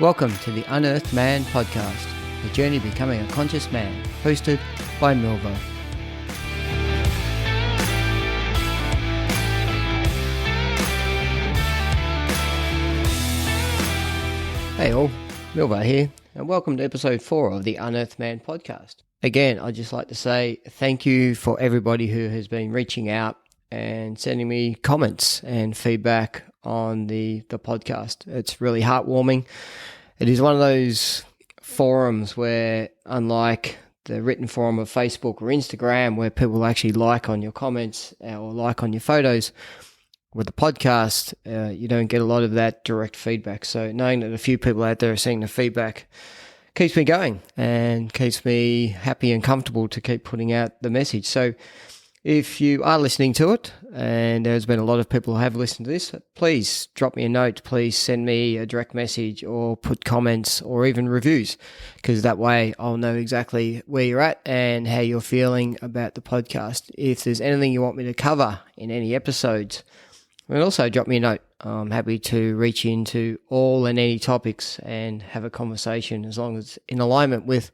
Welcome to the Unearthed Man Podcast, the journey to becoming a conscious man, hosted by Milvo. Hey all, Milvo here, and welcome to episode 4 of the Unearthed Man Podcast. Again, I'd just like to say thank you for everybody who has been reaching out and sending me comments and feedback on the podcast. It's really heartwarming. It is one of those forums where, unlike the written forum of Facebook or Instagram, where people actually like on your comments or like on your photos, with the podcast, you don't get a lot of that direct feedback. So knowing that a few people out there are seeing the feedback keeps me going and keeps me happy and comfortable to keep putting out the message. So if you are listening to it, and there's been a lot of people who have listened to this, please drop me a note. Please send me a direct message or put comments or even reviews, because that way I'll know exactly where you're at and how you're feeling about the podcast. If there's anything you want me to cover in any episodes, and also drop me a note. I'm happy to reach into all and any topics and have a conversation as long as it's in alignment with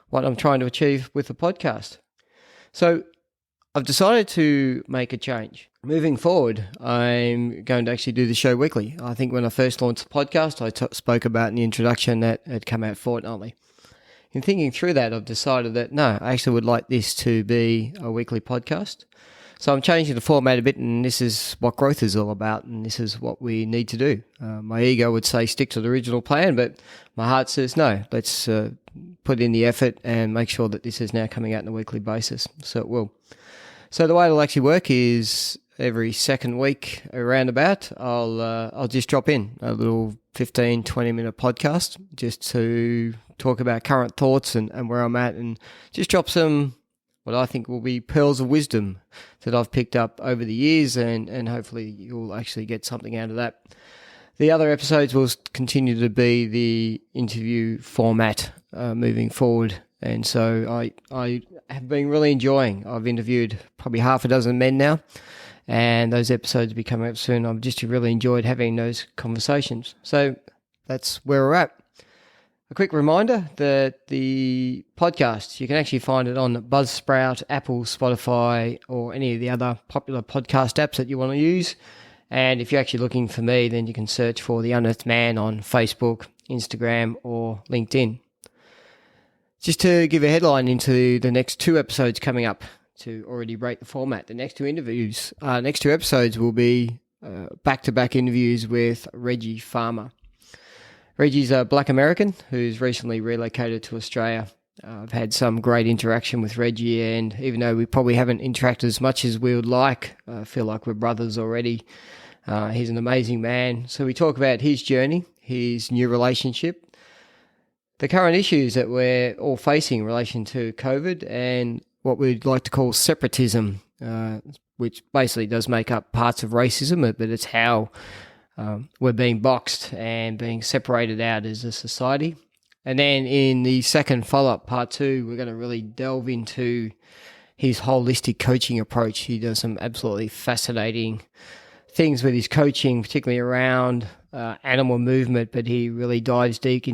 what I'm trying to achieve with the podcast. So I've decided to make a change. Moving forward, I'm going to actually do the show weekly. I think when I first launched the podcast, I spoke about in the introduction that it come out fortnightly. In thinking through that, I've decided that no, I actually would like this to be a weekly podcast. So I'm changing the format a bit, and this is what growth is all about, and this is what we need to do. My ego would say stick to the original plan, but my heart says no, let's put in the effort and make sure that this is now coming out on a weekly basis. So it will. So the way it'll actually work is every second week around about, I'll just drop in a little 15, 20-minute podcast just to talk about current thoughts and where I'm at, and just drop some what I think will be pearls of wisdom that I've picked up over the years, and hopefully you'll actually get something out of that. The other episodes will continue to be the interview format moving forward, and so I have been really enjoying. I've interviewed probably half a dozen men now, and those episodes will be coming up soon. I've just really enjoyed having those conversations. So that's where we're at. A quick reminder that the podcast, you can actually find it on Buzzsprout, Apple, Spotify, or any of the other popular podcast apps that you want to use. And if you're actually looking for me, then you can search for The Unearthed Man on Facebook, Instagram, or LinkedIn. Just to give a headline into the next 2 episodes coming up, to already break the format, the next 2 episodes will be back-to-back interviews with Reggie Farmer. Reggie's a Black American who's recently relocated to Australia. I've had some great interaction with Reggie, and even though we probably haven't interacted as much as we would like, I feel like we're brothers already. He's an amazing man. So we talk about his journey, his new relationship, the current issues that we're all facing in relation to COVID, and what we'd like to call separatism, which basically does make up parts of racism, but it's how we're being boxed and being separated out as a society. And then in the second follow-up, part 2, we're going to really delve into his holistic coaching approach. He does some absolutely fascinating things with his coaching, particularly around animal movement, but he really dives deep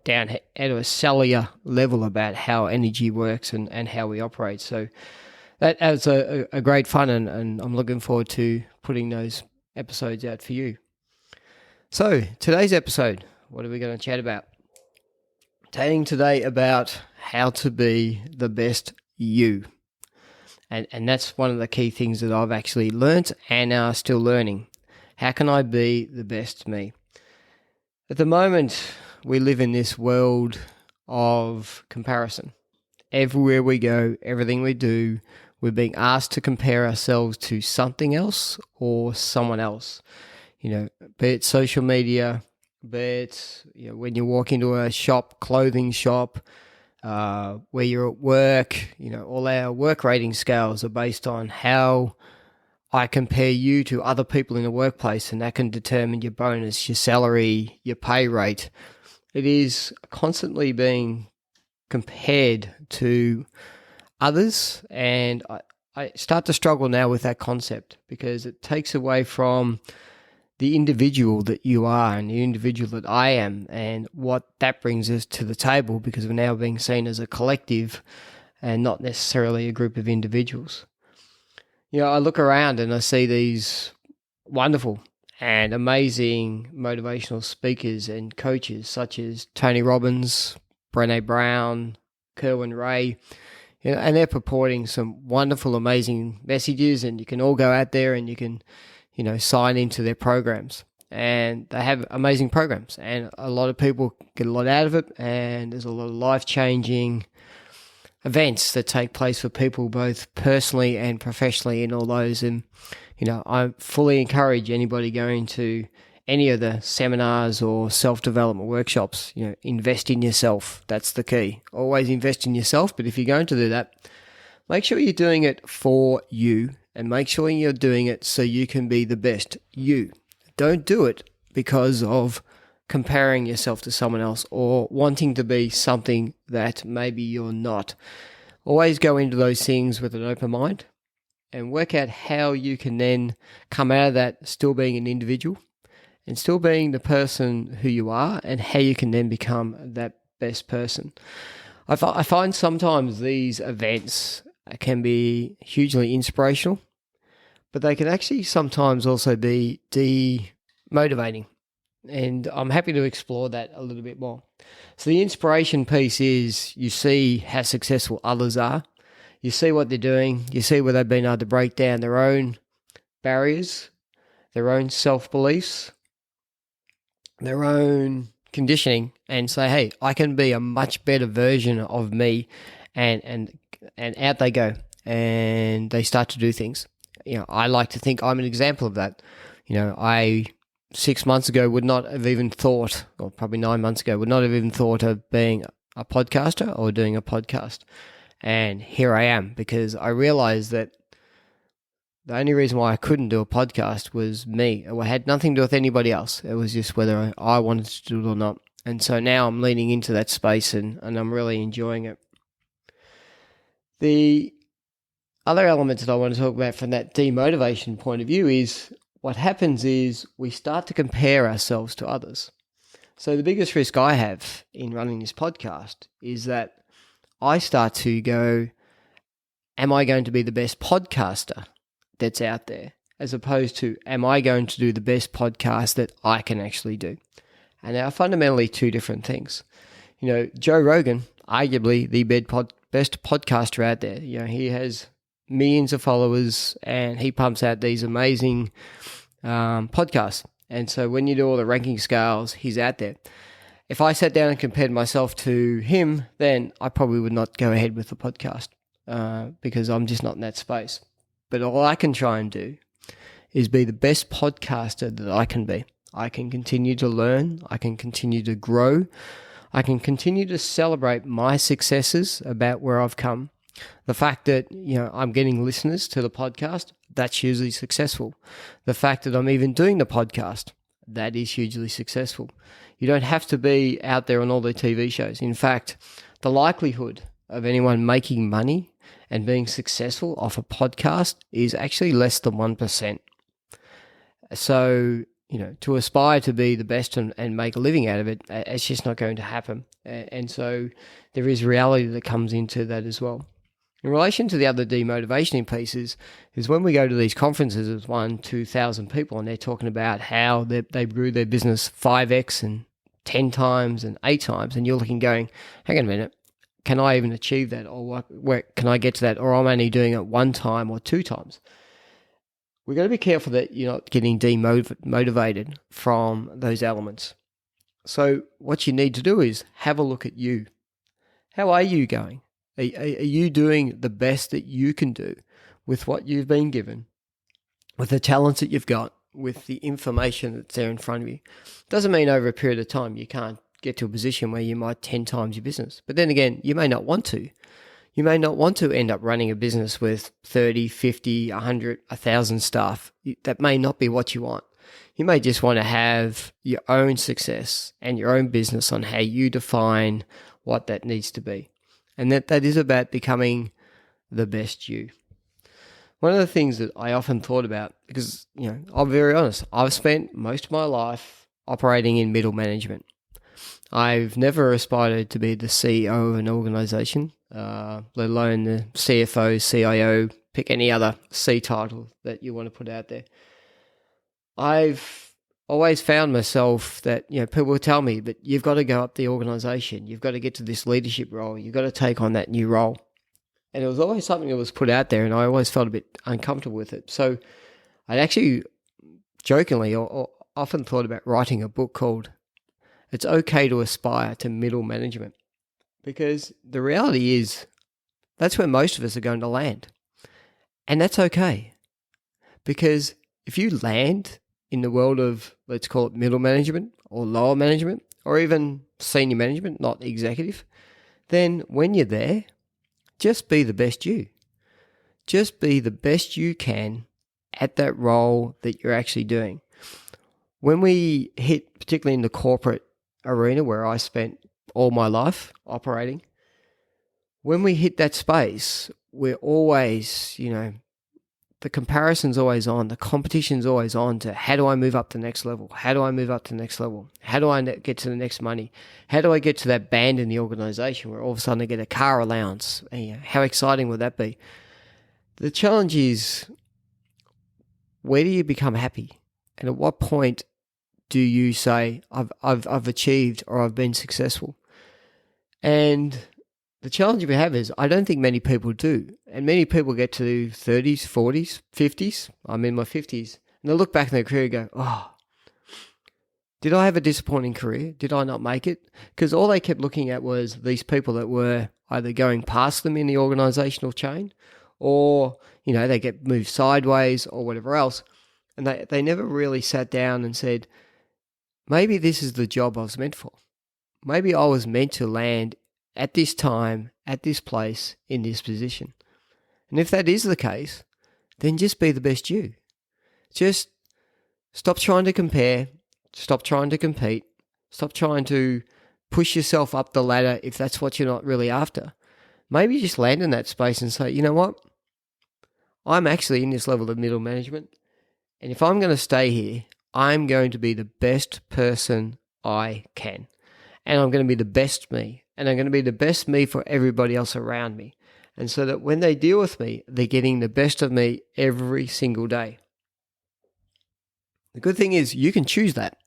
down at a cellular level about how energy works and how we operate. So that was a great fun, and I'm looking forward to putting those episodes out for you. So today's episode, what are we going to chat about? Chatting today about how to be the best you. And that's one of the key things that I've actually learnt and are still learning. How can I be the best me? At the moment, we live in this world of comparison. Everywhere we go, everything we do, we're being asked to compare ourselves to something else or someone else. You know, be it social media, be it when you walk into a shop, clothing shop, where you're at work. All our work rating scales are based on how I compare you to other people in the workplace, and that can determine your bonus, your salary, your pay rate. It is constantly being compared to others, and I start to struggle now with that concept, because it takes away from the individual that you are and the individual that I am, and what that brings us to the table, because we're now being seen as a collective and not necessarily a group of individuals. I look around and I see these wonderful and amazing motivational speakers and coaches such as Tony Robbins, Brené Brown, Kerwin Ray, and they're purporting some wonderful, amazing messages, and you can all go out there and you can, sign into their programs. And they have amazing programs, and a lot of people get a lot out of it, and there's a lot of life-changing events that take place for people both personally and professionally in all those. And I fully encourage anybody going to any of the seminars or self-development workshops, invest in yourself. That's the key. Always invest in yourself. But if you're going to do that, make sure you're doing it for you, and make sure you're doing it so you can be the best you. Don't do it because of comparing yourself to someone else or wanting to be something that maybe you're not. Always go into those things with an open mind and work out how you can then come out of that still being an individual and still being the person who you are, and how you can then become that best person. I find sometimes these events can be hugely inspirational, but they can actually sometimes also be demotivating. And I'm happy to explore that a little bit more. So the inspiration piece is you see how successful others are. You see what they're doing. You see where they've been able to break down their own barriers, their own self-beliefs, their own conditioning, and say, hey, I can be a much better version of me. And out they go. And they start to do things. I like to think I'm an example of that. I 6 months ago would not have even thought, or probably 9 months ago, would not have even thought of being a podcaster or doing a podcast. And here I am, because I realized that the only reason why I couldn't do a podcast was me. It had nothing to do with anybody else. It was just whether I wanted to do it or not. And so now I'm leaning into that space, and I'm really enjoying it. The other elements that I want to talk about from that demotivation point of view is what happens is we start to compare ourselves to others. So the biggest risk I have in running this podcast is that I start to go, am I going to be the best podcaster that's out there? As opposed to, am I going to do the best podcast that I can actually do? And they are fundamentally two different things. Joe Rogan, arguably the best podcaster out there. He has millions of followers, and he pumps out these amazing podcasts. And so when you do all the ranking scales, he's out there. If I sat down and compared myself to him, then I probably would not go ahead with the podcast because I'm just not in that space. But all I can try and do is be the best podcaster that I can be. I can continue to learn. I can continue to grow. I can continue to celebrate my successes about where I've come. The fact that, I'm getting listeners to the podcast, that's hugely successful. The fact that I'm even doing the podcast, that is hugely successful. You don't have to be out there on all the TV shows. In fact, the likelihood of anyone making money and being successful off a podcast is actually less than 1%. So, to aspire to be the best and make a living out of it, it's just not going to happen. And so there is reality that comes into that as well. In relation to the other demotivation pieces, is when we go to these conferences with 1,000-2,000 people, and they're talking about how they grew their business 5x and 10 times and 8 times, and you're looking going, hang on a minute, can I even achieve that? Or where can I get to that? Or I'm only doing it 1 time or 2 times. We've got to be careful that you're not getting demotivated from those elements. So what you need to do is have a look at you. How are you going? Are you doing the best that you can do with what you've been given, with the talents that you've got, with the information that's there in front of you? Doesn't mean over a period of time you can't get to a position where you might 10 times your business. But then again, you may not want to. You may not want to end up running a business with 30, 50, 100, 1,000 staff. That may not be what you want. You may just want to have your own success and your own business on how you define what that needs to be. And that is about becoming the best you. One of the things that I often thought about, because, I'm very honest, I've spent most of my life operating in middle management. I've never aspired to be the CEO of an organization, let alone the CFO, CIO, pick any other C title that you want to put out there. I've always found myself that, people will tell me, but you've got to go up the organization. You've got to get to this leadership role. You've got to take on that new role. And it was always something that was put out there, and I always felt a bit uncomfortable with it. So I'd actually jokingly or often thought about writing a book called It's Okay to Aspire to Middle Management, because the reality is that's where most of us are going to land. And that's okay, because if you land in the world of, let's call it middle management or lower management or even senior management, not executive, then when you're there, just be the best you. Just be the best you can at that role that you're actually doing. When we hit, particularly in the corporate arena where I spent all my life operating, when we hit that space, we're always, the comparison's always on, the competition's always on to how do I move up to the next level? How do I move up to the next level? How do I get to the next money? How do I get to that band in the organization where all of a sudden I get a car allowance? How exciting would that be? The challenge is, where do you become happy? And at what point do you say, I've achieved or I've been successful? And the challenge we have is I don't think many people do. And many people get to 30s, 40s, 50s. I'm in my 50s. And they look back in their career and go, oh, did I have a disappointing career? Did I not make it? Because all they kept looking at was these people that were either going past them in the organizational chain or, they get moved sideways or whatever else. And they never really sat down and said, maybe this is the job I was meant for. Maybe I was meant to land at this time, at this place, in this position. And if that is the case, then just be the best you. Just stop trying to compare, stop trying to compete, stop trying to push yourself up the ladder if that's what you're not really after. Maybe just land in that space and say, you know what? I'm actually in this level of middle management, and if I'm going to stay here, I'm going to be the best person I can. And I'm going to be the best me. And I'm going to be the best me for everybody else around me. And so that when they deal with me, they're getting the best of me every single day. The good thing is you can choose that.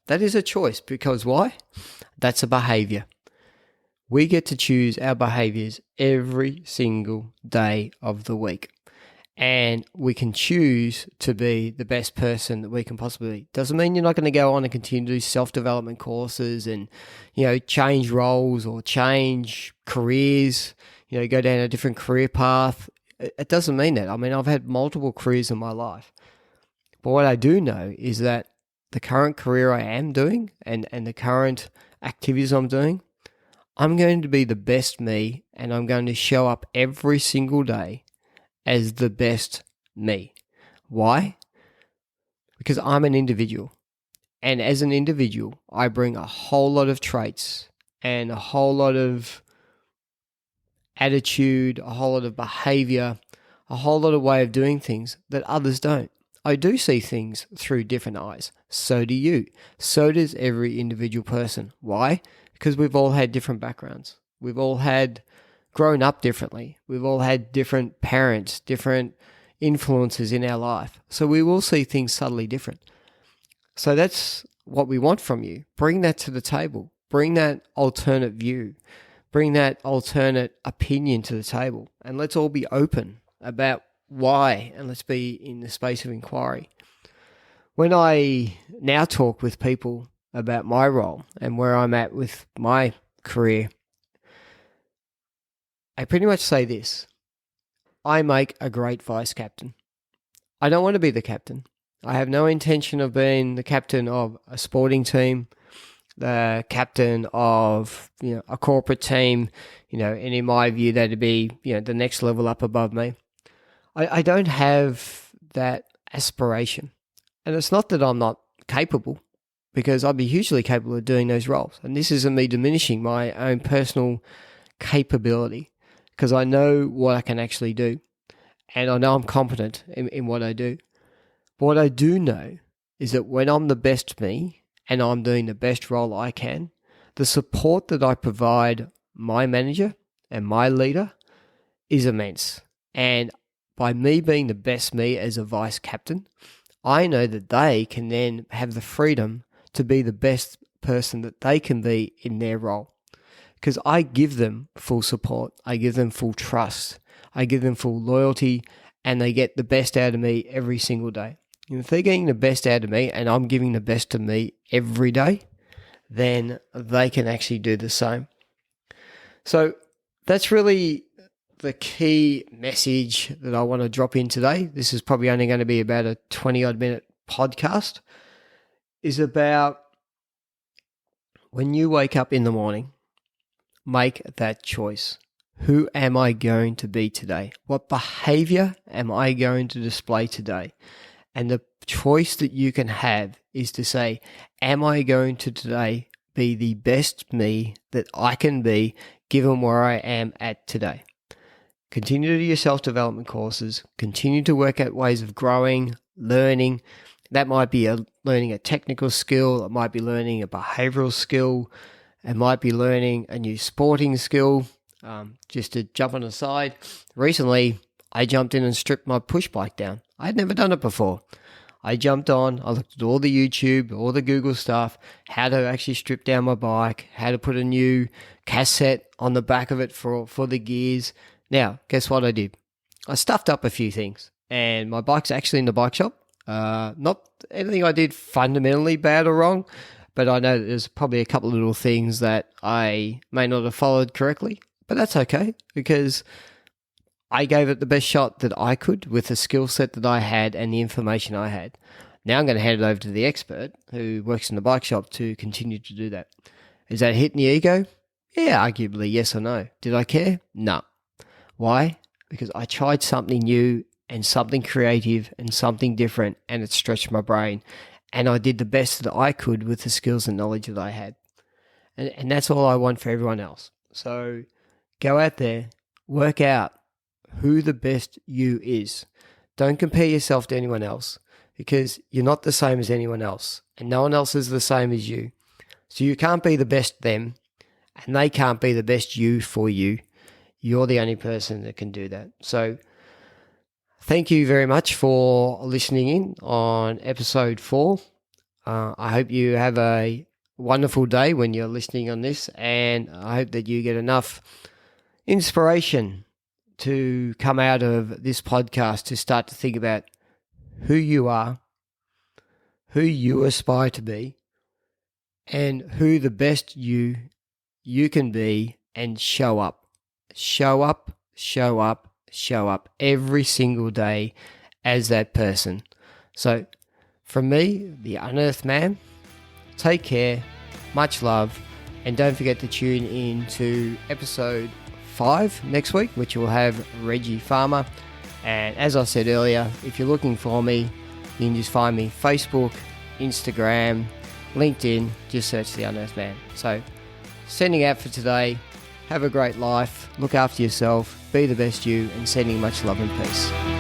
That is a choice, because why? That's a behavior. We get to choose our behaviors every single day of the week. And we can choose to be the best person that we can possibly be. Doesn't mean you're not going to go on and continue to do self-development courses and, change roles or change careers, go down a different career path. It doesn't mean that. I mean, I've had multiple careers in my life. But what I do know is that the current career I am doing and the current activities I'm doing, I'm going to be the best me, and I'm going to show up every single day as the best me. Why? Because I'm an individual. And as an individual, I bring a whole lot of traits and a whole lot of attitude, a whole lot of behavior, a whole lot of way of doing things that others don't. I do see things through different eyes. So do you. So does every individual person. Why? Because we've all had different backgrounds. We've all had grown up differently. We've all had different parents, different influences in our life. So we will see things subtly different. So that's what we want from you. Bring that to the table. Bring that alternate view. Bring that alternate opinion to the table. And let's all be open about why, and let's be in the space of inquiry. When I now talk with people about my role and where I'm at with my career, I pretty much say this: I make a great vice captain. I don't want to be the captain. I have no intention of being the captain of a sporting team, the captain of a corporate team, and in my view that'd be the next level up above me. I don't have that aspiration, and it's not that I'm not capable, because I'd be hugely capable of doing those roles. And this isn't me diminishing my own personal capability, because I know what I can actually do. and I know I'm competent in what I do. But what I do know is that when I'm the best me and I'm doing the best role I can, the support that I provide my manager and my leader is immense. And by me being the best me as a vice captain, I know that they can then have the freedom to be the best person that they can be in their role. Because I give them full support, I give them full trust, I give them full loyalty, and they get the best out of me every single day. And if they're getting the best out of me and I'm giving the best to me every day, then they can actually do the same. So that's really the key message that I want to drop in today. This is probably only going to be about a 20-odd minute podcast, is about when you wake up in the morning, make that choice. Who am I going to be today? What behavior am I going to display today? And the choice that you can have is to say, am I going to today be the best me that I can be given where I am at today? Continue to do your self-development courses. Continue to work out ways of growing, learning. That might be learning a technical skill. It might be learning a behavioural skill. It might be learning a new sporting skill. Just to jump on the side, recently I jumped in and stripped my push bike down. I had never done it before. I jumped on, I looked at all the YouTube, all the Google stuff, how to actually strip down my bike, how to put a new cassette on the back of it for the gears. Now, guess what I did? I stuffed up a few things, and my bike's actually in the bike shop. Not anything I did fundamentally bad or wrong, but I know that there's probably a couple of little things that I may not have followed correctly, but that's okay because I gave it the best shot that I could with the skill set that I had and the information I had. Now I'm going to hand it over to the expert who works in the bike shop to continue to do that. Is that hitting the ego? Yeah, arguably yes or no. Did I care? No. Why? Because I tried something new and something creative and something different, and it stretched my brain. And I did the best that I could with the skills and knowledge that I had. And that's all I want for everyone else. So go out there, work out who the best you is. Don't compare yourself to anyone else because you're not the same as anyone else and no one else is the same as you. So you can't be the best them and they can't be the best you for you. You're the only person that can do that. So thank you very much for listening in on episode 4. I hope you have a wonderful day when you're listening on this, and I hope that you get enough inspiration to come out of this podcast to start to think about who you are, who you aspire to be, and who the best you can be, and show up. Show up, show up, show up every single day as that person. So from me, the Unearthed Man, take care, much love, and don't forget to tune in to episode 5 next week, which will have Reggie Farmer. And as I said earlier, if you're looking for me, you can just find me Facebook, Instagram, LinkedIn, just search the Unearthed Man. So sending out for today, have a great life, look after yourself, be the best you, and sending much love and peace.